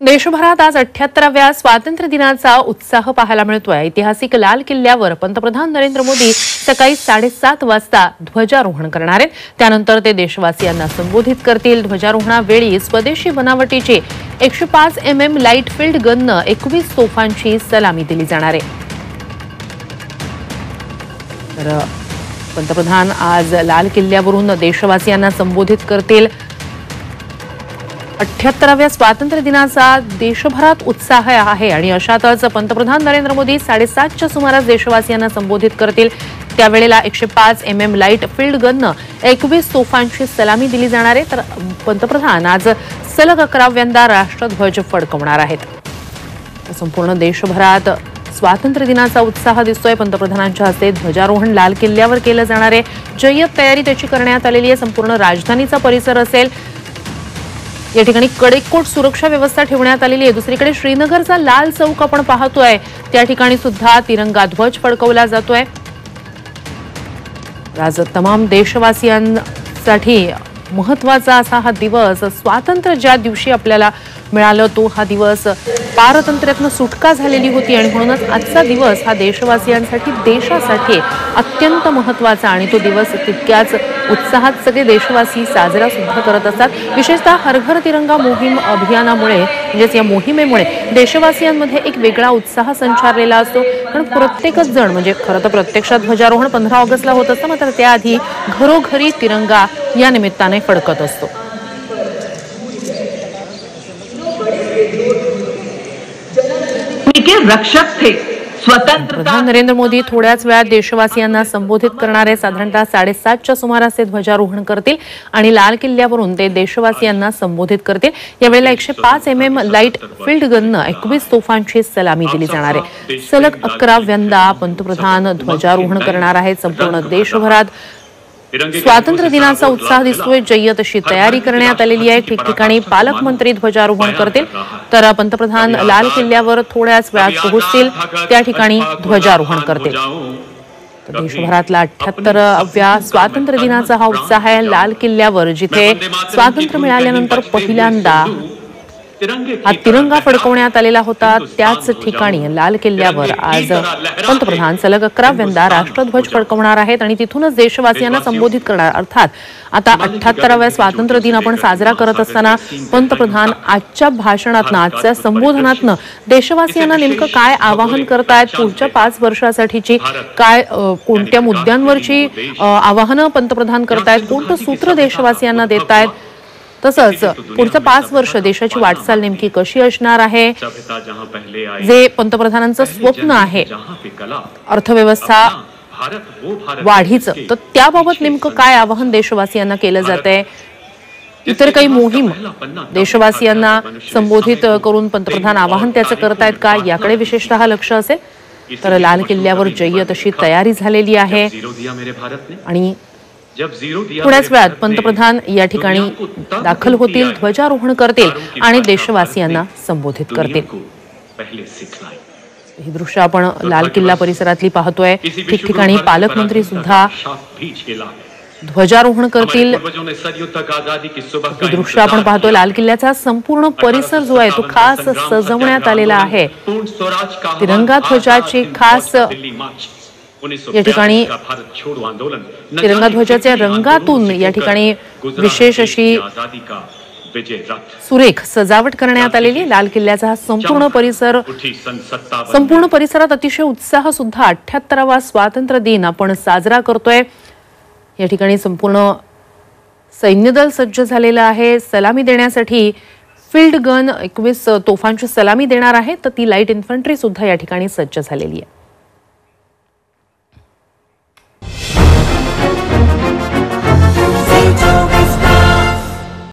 देशभरात आज 78व्या स्वातंत्र्य दिनाचा उत्साह पाहायला मिळतोय। ऐतिहासिक लाल किल्ल्यावर पंतप्रधान नरेंद्र मोदी सकाळी 7:30 वाजता ध्वजारोहण करणार आहेत। त्यानंतर ते देशवासियांना संबोधित करतील। ध्वजारोहणावेळी स्वदेशी बनावटीचे 105 mm लाईट फील्ड गननं 21 तोफांची सलामी दिली जाणार आहे। तर पंतप्रधान आज लाल किल्ल्यावरून देशवासियांना संबोधित करतील। 78व्या स्वातंत्र्य दिनाचा देशभरात उत्साह आहे आणि अशातच पंतप्रधान नरेंद्र मोदी 7:30च्या सुमारास देशवासियांना संबोधित करतील। त्यावेळेला 105 mm लाईट फील्ड गननं 21 तोफांची सलामी दिली जाणार आहे। तर पंतप्रधान आज सलग 11व्यांदा राष्ट्रध्वज फडकवणार आहेत। संपूर्ण देशभरात स्वातंत्र्य दिनाचा उत्साह दिसतोय। पंतप्रधानांच्या हस्ते ध्वजारोहण लाल किल्ल्यावर केलं जाणार आहे। जय्यत तयारी त्याची करण्यात आलेली आहे। संपूर्ण राजधानीचा परिसर असेल या ठिकाणी कडेकोट सुरक्षा व्यवस्था ठेवण्यात आलेली आहे। दुसरीकडे श्रीनगरचा लाल चौक आपण पाहतोय, त्या ठिकाणी सुद्धा तिरंगा ध्वज फडकवला जातोय। आज तमाम देशवासियांसाठी महत्त्वाचा असा हा दिवस, स्वातंत्र्य ज्या दिवशी आपल्याला मिळालं तो हा दिवस पारतंत्र्यातून सुटका झालेली होती आणि म्हणूनच आजचा दिवस हा देशवासियांसाठी देशासाठी अत्यंत महत्त्वाचा आणि तो दिवस तितक्याच उत्साहात सगळे देशवासी साजरा सुद्धा करत असतात। विशेषतः हर घर तिरंगा मोहीम अभियानामुळे म्हणजेच या मोहिमेमुळे देशवासियांमध्ये एक वेगळा उत्साह संचारलेला असतो। कारण प्रत्येकच जण म्हणजे खरं तर प्रत्यक्षात ध्वजारोहण 15 ऑगस्टला होत असतं, मात्र त्याआधी घरोघरी तिरंगा या निमित्ताने फडकत असतो। रक्षक थे पंतप्रधान नरेंद्र मोदी थोड्याच वेळात देशवासियांना संबोधित करणार आहे। साधारणतः 7:30च्या सुमारास ते ध्वजारोहण करतील आणि लाल किल्ल्यावरून ते देशवासियांना संबोधित करतील। यावेळेला 105 mm लाईट फील्ड गननं 21 तोफांची सलामी दिली जाणार आहे। सलग 11व्यांदा पंतप्रधान ध्वजारोहण करणार आहेत। संपूर्ण देशभरात स्वातंत्र्य दिनाचा उत्साह दिसतोय। जय्यत अशी तयारी करण्यात आलेली आहे। ठिकठिकाणी पालकमंत्री ध्वजारोहण करतील, तर पंतप्रधान लाल किल्ल्यावर थोड्याच वेळात पोहोचतील, त्या ठिकाणी ध्वजारोहण करतील। देशभरातला 78व्या स्वातंत्र्य दिनाचा हा उत्साह आहे। लाल किल्ल्यावर जिथे स्वातंत्र्य मिळाल्यानंतर पहिल्यांदा हा तिरंगा फडकवण्यात आलेला होता, त्याच ठिकाणी लाल किल्ल्यावर आज पंतप्रधान सलग 11व्यांदा राष्ट्रध्वज फडकवणार आहेत आणि तिथूनच देशवासियांना संबोधित करणार। अर्थात आता 78व्या स्वातंत्र्य दिन आपण साजरा करत असताना पंतप्रधान आजच्या भाषणातनं, आजच्या संबोधनातनं देशवासियांना नेमकं काय आवाहन करतायत, पुढच्या 5 वर्षासाठीची काय कोणत्या मुद्द्यांवरची आवाहनं पंतप्रधान करतायत, कोणतं सूत्र देशवासियांना देतायत, तसंच पुढचं 5 वर्ष देशाची वाटचाल नेमकी कशी असणार आहे, जे पंतप्रधानांचं स्वप्न आहे अर्थव्यवस्था वाढीचं, तर त्याबाबत नेमकं काय आवाहन देशवासियांना केलं जातंय, इतर काही मोहीम देशवासियांना संबोधित करून पंतप्रधान आवाहन त्याचं करतायत का, याकडे विशेषतः लक्ष असेल। तर लाल किल्ल्यावर जय्यत अशी तयारी झालेली आहे आणि थोड्याच वेळात पंतप्रधान या ठिकाणी दाखल होतील, ध्वजारोहण करतील आणि देशवासियांना संबोधित करतील। ही दृश्य आपण लाल किल्ला परिसरातली पाहतोय। ठिकठिकाणी पालकमंत्री सुद्धा ध्वजारोहण करतील। ही दृश्य आपण पाहतोय। लाल किल्ल्याचा संपूर्ण परिसर जो आहे तो खास सजवण्यात आलेला आहे। तिरंगा ध्वजाची खास या ठिकाणी तिरंगा ध्वजाच्या रंगातून या ठिकाणी विशेष अशी सुरेख सजावट करण्यात आलेली। लाल किल्ल्याचा हा संपूर्ण परिसरात अतिशय उत्साह सुद्धा 78वा स्वातंत्र्य दिन आपण साजरा करतोय। या ठिकाणी संपूर्ण सैन्यदल सज्ज झालेलं आहे। सलामी देण्यासाठी फील्ड गन 21 तोफांची सलामी देणार आहे, तर ती लाईट इन्फंट्री सुद्धा या ठिकाणी सज्ज झालेली आहे।